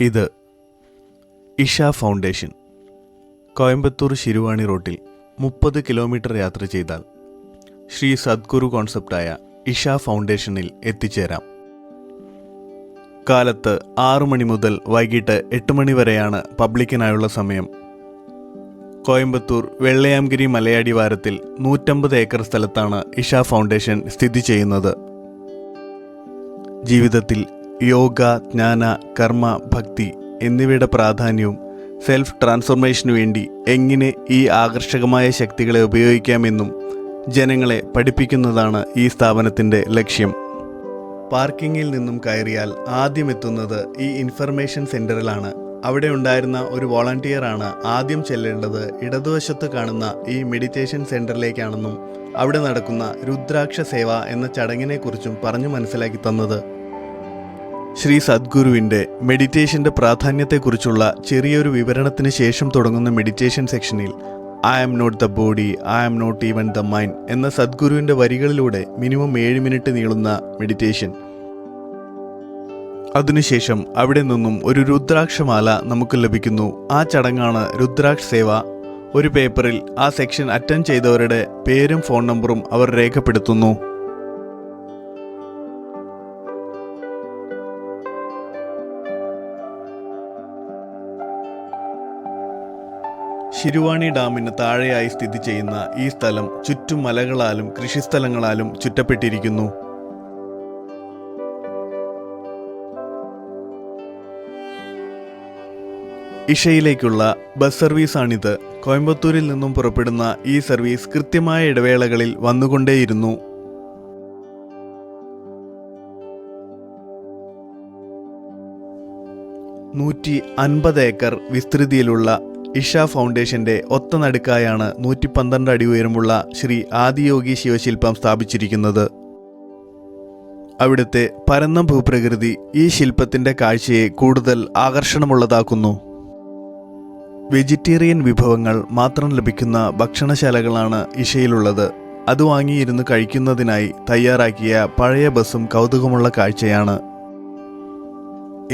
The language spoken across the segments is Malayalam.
ഇത് ഇഷ ഫൗണ്ടേഷൻ. കോയമ്പത്തൂർ ശിരുവാണി റോട്ടിൽ 30 കിലോമീറ്റർ യാത്ര ചെയ്താൽ ശ്രീ സദ്ഗുരു കോൺസെപ്റ്റായ ഇഷ ഫൗണ്ടേഷനിൽ എത്തിച്ചേരാം. കാലത്ത് 6 മണി മുതൽ വൈകിട്ട് 8 മണി വരെയാണ് പബ്ലിക്കിനായുള്ള സമയം. കോയമ്പത്തൂർ വെള്ളയാംഗിരി മലയാടിവാരത്തിൽ 150 ഏക്കർ സ്ഥലത്താണ് ഇഷ ഫൗണ്ടേഷൻ സ്ഥിതി ചെയ്യുന്നത്. ജീവിതത്തിൽ യോഗ, ജ്ഞാന, കർമ്മ, ഭക്തി എന്നിവയുടെ പ്രാധാന്യവും സെൽഫ് ട്രാൻസ്ഫോർമേഷനു വേണ്ടി എങ്ങനെ ഈ ആകർഷകമായ ശക്തികളെ ഉപയോഗിക്കാമെന്നും ജനങ്ങളെ പഠിപ്പിക്കുന്നതാണ് ഈ സ്ഥാപനത്തിൻ്റെ ലക്ഷ്യം. പാർക്കിങ്ങിൽ നിന്നും കയറിയാൽ ആദ്യം എത്തുന്നത് ഈ ഇൻഫർമേഷൻ സെൻറ്ററിലാണ്. അവിടെ ഉണ്ടായിരുന്ന ഒരു വോളണ്ടിയറാണ് ആദ്യം ചെല്ലേണ്ടത് ഇടതുവശത്ത് കാണുന്ന ഈ മെഡിറ്റേഷൻ സെൻറ്ററിലേക്കാണെന്നും അവിടെ നടക്കുന്ന രുദ്രാക്ഷ സേവ എന്ന ചടങ്ങിനെക്കുറിച്ചും പറഞ്ഞു മനസ്സിലാക്കി തന്നത്. ശ്രീ സദ്ഗുരുവിൻ്റെ മെഡിറ്റേഷൻ്റെ പ്രാധാന്യത്തെക്കുറിച്ചുള്ള ചെറിയൊരു വിവരണത്തിന് ശേഷം തുടങ്ങുന്ന മെഡിറ്റേഷൻ സെക്ഷനിൽ I am not the body, I am not even the mind എന്ന സദ്ഗുരുവിൻ്റെ വരികളിലൂടെ മിനിമം 7 മിനിറ്റ് നീളുന്ന മെഡിറ്റേഷൻ. അതിനുശേഷം അവിടെ നിന്നും ഒരു രുദ്രാക്ഷമാല നമുക്ക് ലഭിക്കുന്നു. ആ ചടങ്ങാണ് രുദ്രാക്ഷ സേവ. ഒരു പേപ്പറിൽ ആ സെക്ഷൻ അറ്റൻഡ് ചെയ്തവരുടെ പേരും ഫോൺ നമ്പറും അവർ രേഖപ്പെടുത്തുന്നു. ശിരുവാണി ഡാമിന് താഴെയായി സ്ഥിതി ചെയ്യുന്ന ഈ സ്ഥലം ചുറ്റും മലകളാലും കൃഷിസ്ഥലങ്ങളാലും ചുറ്റപ്പെട്ടിരിക്കുന്നു. ഇഷയിലേക്കുള്ള ബസ് സർവീസാണിത്. കോയമ്പത്തൂരിൽ നിന്നും പുറപ്പെടുന്ന ഈ സർവീസ് കൃത്യമായ ഇടവേളകളിൽ വന്നുകൊണ്ടേയിരുന്നു. $150 ഏക്കർ വിസ്തൃതിയിലുള്ള ഇഷ ഫൗണ്ടേഷന്റെ ഒത്ത നടുക്കായാണ് 112 അടി ഉയരമുള്ള ശ്രീ ആദിയോഗി ശിവശില്പം സ്ഥാപിച്ചിരിക്കുന്നത്. അവിടുത്തെ പരന്ന ഭൂപ്രകൃതി ഈ ശില്പത്തിന്റെ കാഴ്ചയെ കൂടുതൽ ആകർഷണമുള്ളതാക്കുന്നു. വെജിറ്റേറിയൻ വിഭവങ്ങൾ മാത്രം ലഭിക്കുന്ന ഭക്ഷണശാലകളാണ് ഇഷയിലുള്ളത്. അത് വാങ്ങിയിരുന്ന് കഴിക്കുന്നതിനായി തയ്യാറാക്കിയ പഴയ ബസ്സും കൗതുകമുള്ള കാഴ്ചയാണ്.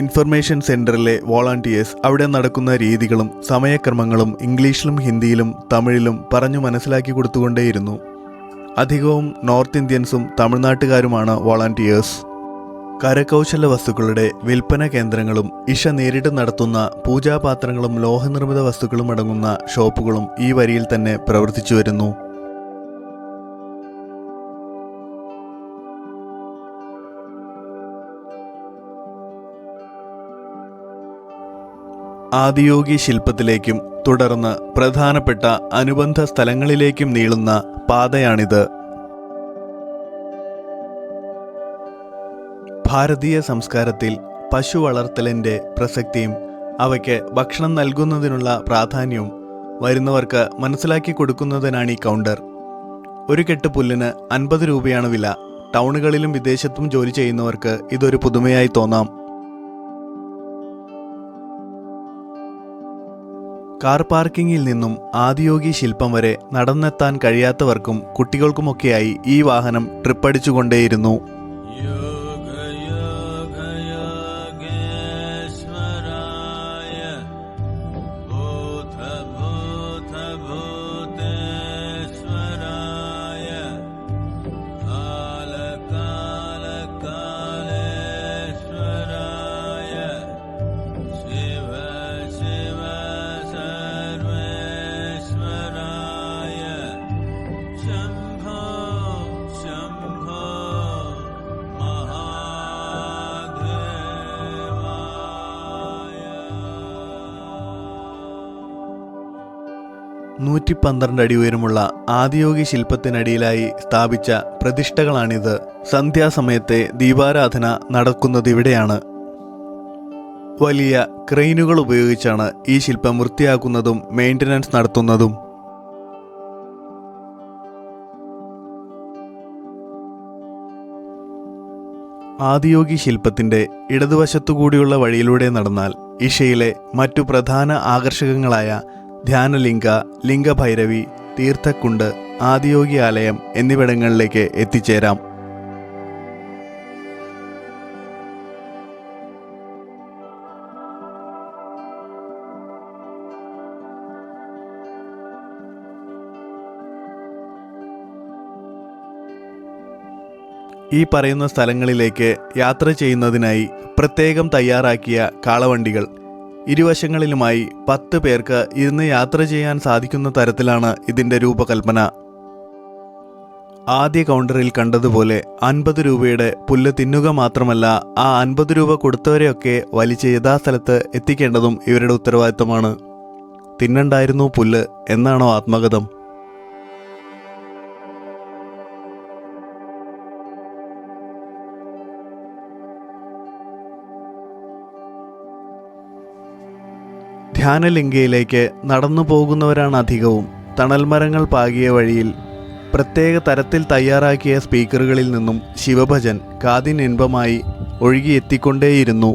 ഇൻഫർമേഷൻ സെൻറ്ററിലെ വോളണ്ടിയേഴ്സ് അവിടെ നടക്കുന്ന രീതികളും സമയക്രമങ്ങളും ഇംഗ്ലീഷിലും ഹിന്ദിയിലും തമിഴിലും പറഞ്ഞു മനസ്സിലാക്കി കൊടുത്തുകൊണ്ടേയിരുന്നു. അധികവും നോർത്ത് ഇന്ത്യൻസും തമിഴ്നാട്ടുകാരുമാണ് വോളണ്ടിയേഴ്സ്. കരകൗശല വസ്തുക്കളുടെ വിൽപ്പന കേന്ദ്രങ്ങളും ഇഷ നേരിട്ട് നടത്തുന്ന പൂജാപാത്രങ്ങളും ലോഹനിർമ്മിത വസ്തുക്കളും അടങ്ങുന്ന ഷോപ്പുകളും ഈ വരിയിൽ തന്നെ പ്രവർത്തിച്ചു വരുന്നു. ആദിയോഗി ശില്പത്തിലേക്കും തുടർന്ന് പ്രധാനപ്പെട്ട അനുബന്ധ സ്ഥലങ്ങളിലേക്കും നീളുന്ന പാതയാണിത്. ഭാരതീയ സംസ്കാരത്തിൽ പശു വളർത്തലിൻ്റെ പ്രസക്തിയും അവയ്ക്ക് ഭക്ഷണം നൽകുന്നതിനുള്ള പ്രാധാന്യവും വരുന്നവർക്ക് മനസ്സിലാക്കി കൊടുക്കുന്നതിനാണ് ഈ കൗണ്ടർ. ഒരു കെട്ട് പുല്ലിന് 50 രൂപയാണ് വില. ടൗണുകളിലും വിദേശത്തും ജോലി ചെയ്യുന്നവർക്ക് ഇതൊരു പുതുമയായി തോന്നാം. കാർ പാർക്കിങ്ങിൽ നിന്നും ആദിയോഗി ശില്പം വരെ നടന്നെത്താൻ കഴിയാത്തവർക്കും കുട്ടികൾക്കുമൊക്കെയായി ഈ വാഹനം ട്രിപ്പടിച്ചുകൊണ്ടേയിരുന്നു. $112 അടി ഉയരമുള്ള ആദിയോഗി ശില്പത്തിനടിയിലായി സ്ഥാപിച്ച പ്രതിഷ്ഠകളാണിത്. സന്ധ്യാസമയത്തെ ദീപാരാധന നടക്കുന്നത് ഇവിടെയാണ്. വലിയ ക്രെയിനുകൾ ഉപയോഗിച്ചാണ് ഈ ശില്പം വൃത്തിയാക്കുന്നതും മെയിൻ്റനൻസ് നടത്തുന്നതും. ആദിയോഗി ശില്പത്തിൻ്റെ ഇടതുവശത്തുകൂടിയുള്ള വഴിയിലൂടെ നടന്നാൽ ഇഷയിലെ മറ്റു പ്രധാന ആകർഷകങ്ങളായ ധ്യാനലിംഗ, ലിംഗഭൈരവി, തീർത്ഥക്കുണ്ട്, ആദിയോഗി ആലയം എന്നിവിടങ്ങളിലേക്ക് എത്തിച്ചേരാം. ഈ പറയുന്ന സ്ഥലങ്ങളിലേക്ക് യാത്ര ചെയ്യുന്നതിനായി പ്രത്യേകം തയ്യാറാക്കിയ കാളവണ്ടികൾ. ഇരുവശങ്ങളിലുമായി 10 പേർക്ക് ഇരുന്ന് യാത്ര ചെയ്യാൻ സാധിക്കുന്ന തരത്തിലാണ് ഇതിൻ്റെ രൂപകൽപ്പന. ആദ്യ കൗണ്ടറിൽ കണ്ടതുപോലെ 50 രൂപയുടെ പുല്ല് തിന്നുക മാത്രമല്ല, ആ 50 രൂപ കൊടുത്തവരെയൊക്കെ വലിച്ച് യഥാസ്ഥലത്ത് എത്തിക്കേണ്ടതും ഇവരുടെ ഉത്തരവാദിത്തമാണ്. തിന്നണ്ടായിരുന്നു പുല്ല് എന്നാണോ ആത്മകഥം? ധ്യാനലിംഗയിലേക്ക് നടന്നു പോകുന്നവരാണ് അധികവും. തണൽമരങ്ങൾ പാകിയ വഴിയിൽ പ്രത്യേക തരത്തിൽ തയ്യാറാക്കിയ സ്പീക്കറുകളിൽ നിന്നും ശിവഭജൻ കാതിനിൻപമായി ഒഴുകിയെത്തിക്കൊണ്ടേയിരുന്നു.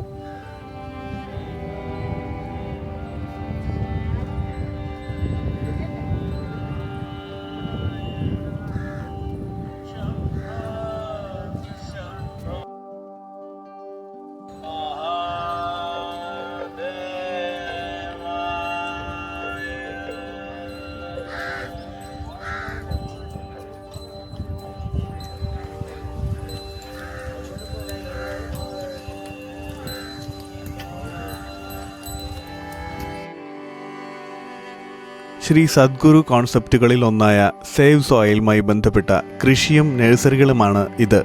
ശ്രീ സദ്ഗുരു കോൺസെപ്റ്റുകളിൽ ഒന്നായ സേവ് സോയിലുമായി ബന്ധപ്പെട്ട കൃഷിയും നഴ്സറികളുമാണ് ഇത്.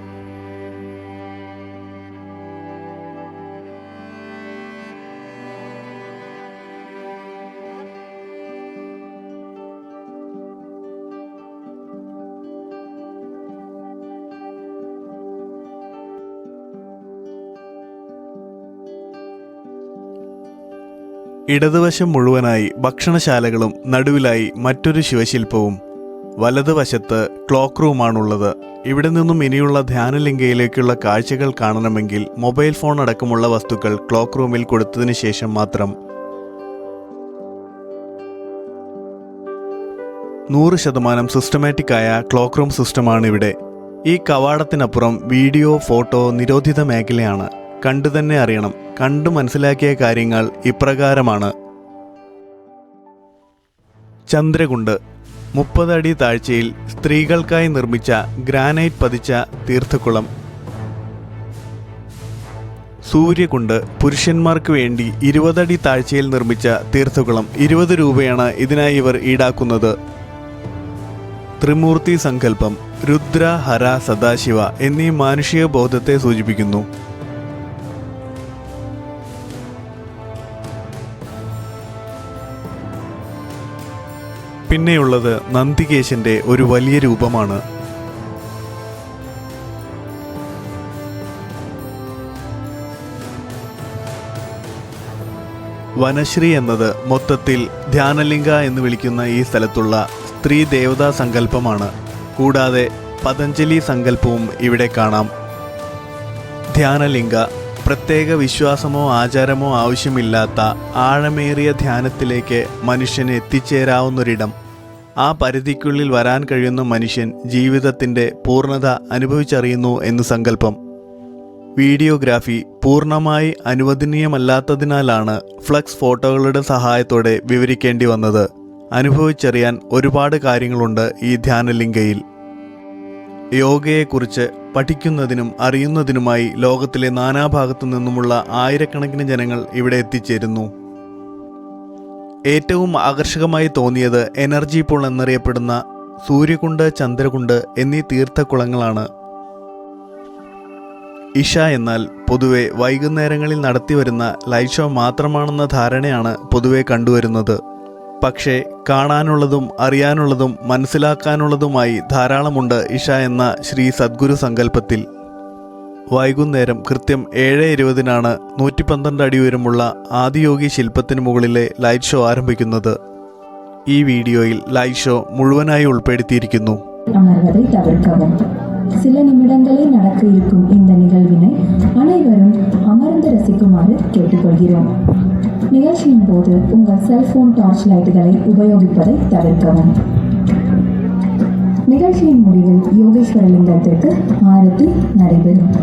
ഇടതുവശം മുഴുവനായി ഭക്ഷണശാലകളും നടുവിലായി മറ്റൊരു ശിവശില്പവും. വലതുവശത്ത് ക്ലോക്ക് റൂമാണുള്ളത്. ഇവിടെ നിന്നും ഇനിയുള്ള ധ്യാനലിംഗയിലേക്കുള്ള കാഴ്ചകൾ കാണണമെങ്കിൽ മൊബൈൽ ഫോൺ അടക്കമുള്ള വസ്തുക്കൾ ക്ലോക്ക് റൂമിൽ കൊടുത്തതിന് ശേഷം മാത്രം. 100% സിസ്റ്റമാറ്റിക് ആയ ക്ലോക്ക് റൂം സിസ്റ്റമാണ് ഇവിടെ. ഈ കവാടത്തിനപ്പുറം വീഡിയോ, ഫോട്ടോ നിരോധിത മേഖലയാണ്. കണ്ടു തന്നെ അറിയണം. കണ്ടു മനസ്സിലാക്കിയ കാര്യങ്ങൾ ഇപ്രകാരമാണ്. ചന്ദ്രകുണ്ട് 30 അടി താഴ്ചയിൽ സ്ത്രീകൾക്കായി നിർമ്മിച്ച ഗ്രാനൈറ്റ് പതിച്ച തീർത്ഥക്കുളം. സൂര്യകുണ്ട് പുരുഷന്മാർക്ക് വേണ്ടി 20 അടി താഴ്ചയിൽ നിർമ്മിച്ച തീർത്ഥക്കുളം. 20 രൂപയാണ് ഇതിനായി ഇവർ ഈടാക്കുന്നത്. ത്രിമൂർത്തി സങ്കല്പം രുദ്ര, ഹര, സദാശിവ എന്നീ മാനുഷിക ബോധത്തെ സൂചിപ്പിക്കുന്നു. പിന്നെയുള്ളത് നന്ദികേശന്റെ ഒരു വലിയ രൂപമാണ്. വനശ്രീ എന്നത് മൊത്തത്തിൽ ധ്യാനലിംഗ എന്ന് വിളിക്കുന്ന ഈ സ്ഥലത്തുള്ള സ്ത്രീ ദേവതാ സങ്കല്പമാണ്. കൂടാതെ പതഞ്ജലി സങ്കല്പവും ഇവിടെ കാണാം. ധ്യാനലിംഗ പ്രത്യേക വിശ്വാസമോ ആചാരമോ ആവശ്യമില്ലാത്ത ആഴമേറിയ ധ്യാനത്തിലേക്ക് മനുഷ്യന് എത്തിച്ചേരാവുന്നൊരിടം. ആ പരിധിക്കുള്ളിൽ വരാൻ കഴിയുന്ന മനുഷ്യൻ ജീവിതത്തിൻ്റെ പൂർണ്ണത അനുഭവിച്ചറിയുന്നു എന്ന് സങ്കല്പം. വീഡിയോഗ്രാഫി പൂർണ്ണമായി അനുവദനീയമല്ലാത്തതിനാലാണ് ഫ്ലക്സ് ഫോട്ടോകളുടെ സഹായത്തോടെ വിവരിക്കേണ്ടി വന്നത്. അനുഭവിച്ചറിയാൻ ഒരുപാട് കാര്യങ്ങളുണ്ട് ഈ ധ്യാനലിംഗയിൽ. യോഗയെക്കുറിച്ച് പഠിക്കുന്നതിനും അറിയുന്നതിനുമായി ലോകത്തിലെ നാനാഭാഗത്തു നിന്നുമുള്ള ആയിരക്കണക്കിന് ജനങ്ങൾ ഇവിടെ എത്തിച്ചേരുന്നു. ഏറ്റവും ആകർഷകമായി തോന്നിയത് എനർജി പൂൾ എന്നറിയപ്പെടുന്ന സൂര്യകുണ്ട്, ചന്ദ്രകുണ്ട് എന്നീ തീർത്ഥക്കുളങ്ങളാണ്. ഇഷ എന്നാൽ പൊതുവെ വൈകുന്നേരങ്ങളിൽ നടത്തിവരുന്ന ലൈറ്റ് ഷോ മാത്രമാണെന്ന ധാരണയാണ് പൊതുവെ കണ്ടുവരുന്നത്. പക്ഷേ കാണാനുള്ളതും അറിയാനുള്ളതും മനസ്സിലാക്കാനുള്ളതുമായി ധാരാളമുണ്ട് ഇഷ എന്ന ശ്രീ സദ്ഗുരു സങ്കല്പത്തിൽ. വൈകുന്നേരം കൃത്യം 7:20 112 അടി ഉയരമുള്ള ആദിയോഗി ശില്പത്തിന് മുകളിലെ ലൈറ്റ് ഷോ ആരംഭിക്കുന്നത്. ഈ വീഡിയോയിൽ ലൈറ്റ് ഷോ முழுவனாய் உள்படுத்தியிருക്കുന്നു. அமர்வதை தவிர்க்கவும். சில நிமிடங்களே நடக்க இருக்கும் இந்த நிகழ்வினை அனைவரும் அமர்ந்து ரசிக்குமாறு கேட்டுக்கொள்கிறோம். நிகழ்ச்சியின் போது உங்கள் செல்போன் டார்ச் லைட்டுகளை உபயோகிப்பதை தவிர்க்கவும். நிகழ்ச்சியின் முடிவில் யோகேஸ்வர லிங்கத்திற்கு ஆரத்தி நடைபெறும்.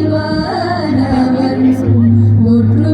ஜோதிவானவன் ஒற்று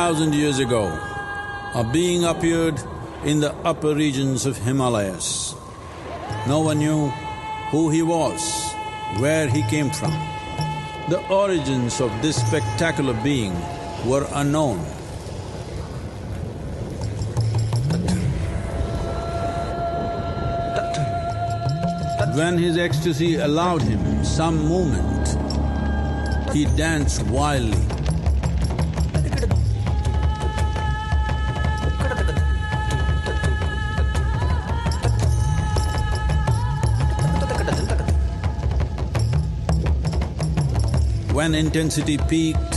2,000 years ago, a being appeared in the upper regions of Himalayas. No one knew who he was, where he came from. The origins of this spectacular being were unknown. When his ecstasy allowed him some movement, he danced wildly. When intensity peaked,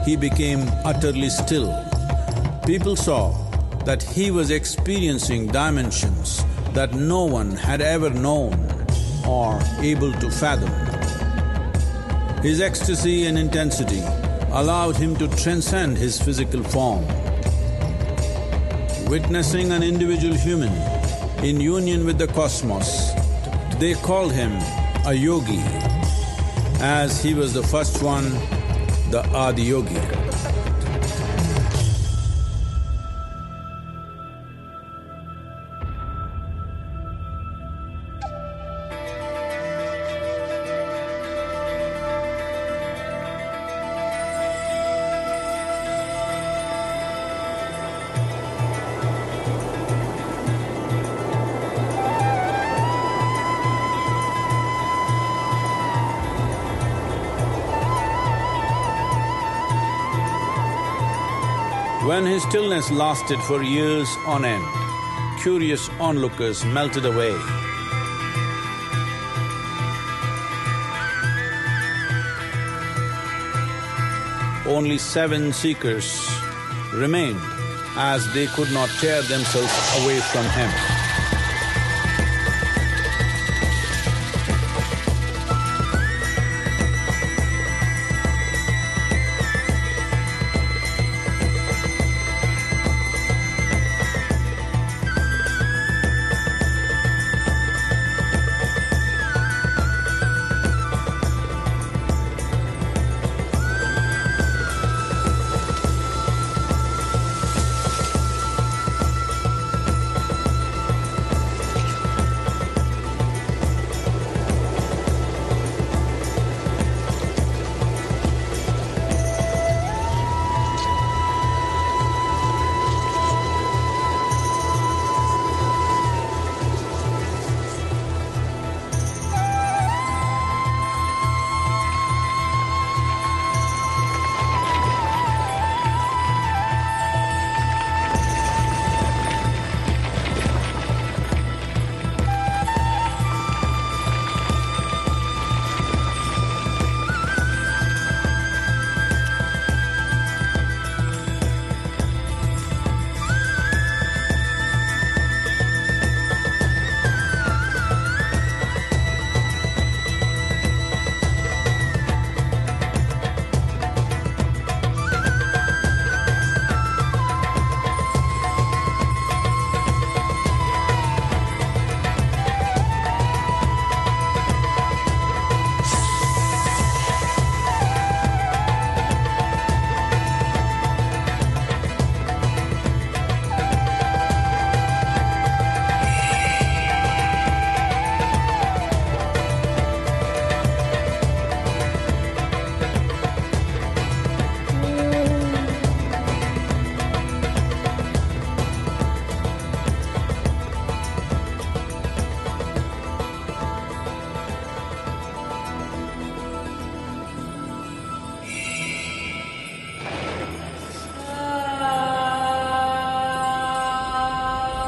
he became utterly still. People saw that he was experiencing dimensions that no one had ever known or able to fathom. His ecstasy and intensity allowed him to transcend his physical form. Witnessing an individual human in union with the cosmos, they called him a yogi, as he was the first one, the Adiyogi. When his stillness lasted for years on end, curious onlookers melted away. Only 7 seekers remained, as they could not tear themselves away from him.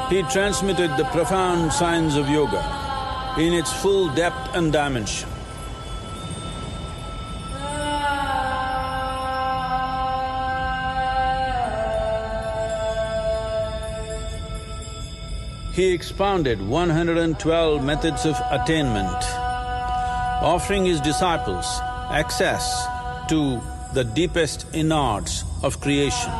He transmitted the profound science of yoga in its full depth and dimension. He expounded 112 methods of attainment, offering his disciples access to the deepest innards of creation.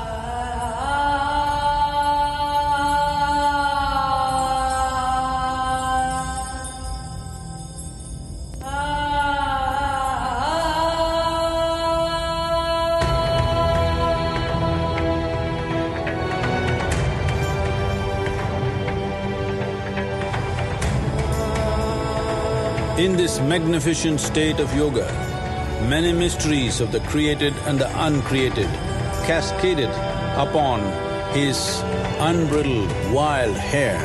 In this magnificent state of yoga, many mysteries of the created and the uncreated cascaded upon his unbridled wild hair.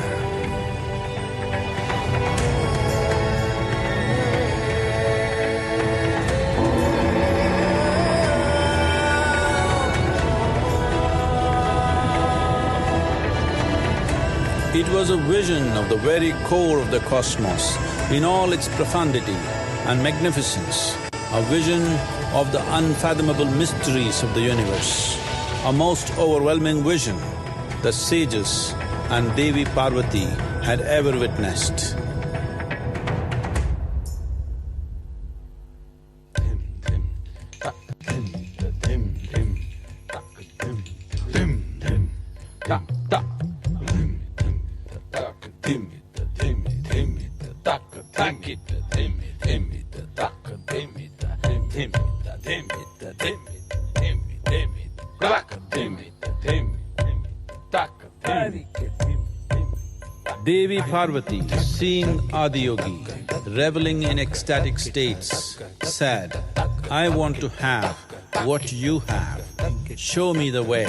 It was a vision of the very core of the cosmos in all its profundity and magnificence, a vision of the unfathomable mysteries of the universe, a most overwhelming vision the sages and Devi Parvati had ever witnessed. Devi Parvati, seeing Adiyogi reveling in ecstatic states, said, "I want to have what you have. Show me the way."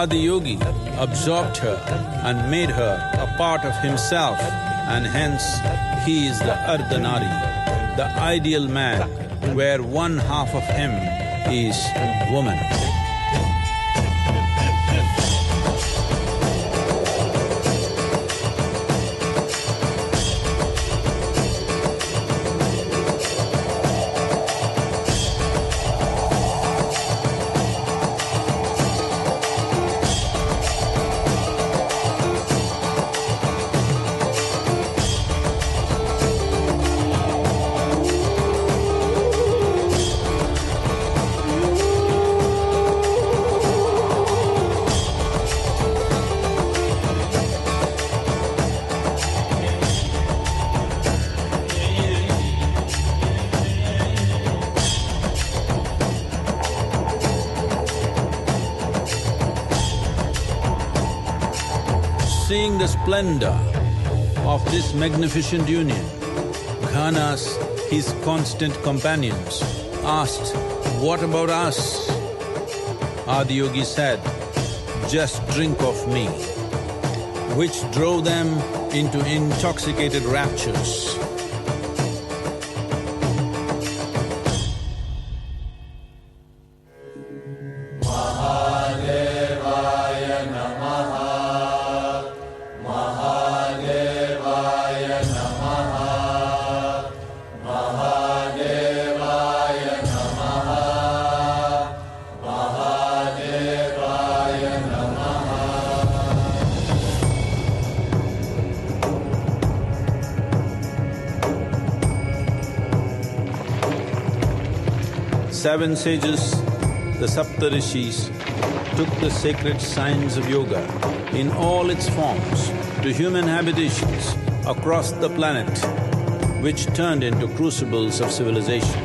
Adiyogi absorbed her and made her a part of himself, and hence he is the Ardhanari, the ideal man, where one half of him is woman. Seeing the splendor of this magnificent union, Ghanas, his constant companions, asked, "What about us?" Adiyogi said, "Just drink of me," which drove them into intoxicated raptures. Seven sages, the Saptarishis, took the sacred science of yoga in all its forms to human habitations across the planet, which turned into crucibles of civilization.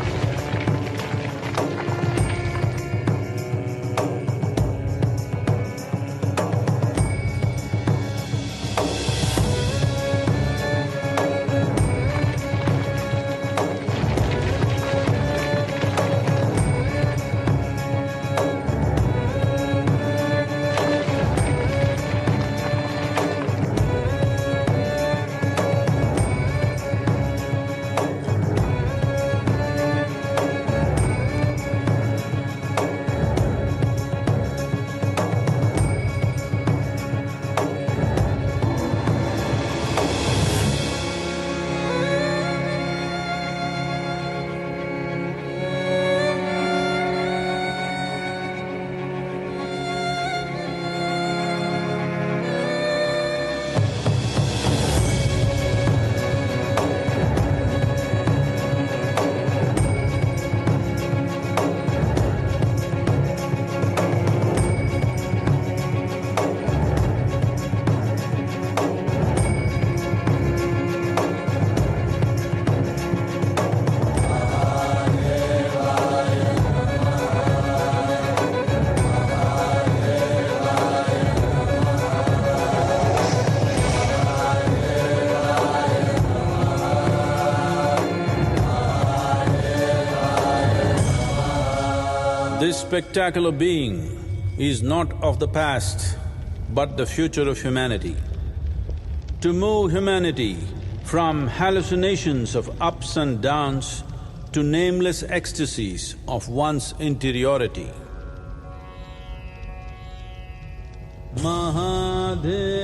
This spectacular being is not of the past, but the future of humanity. To move humanity from hallucinations of ups and downs to nameless ecstasies of one's interiority. Mahadevaya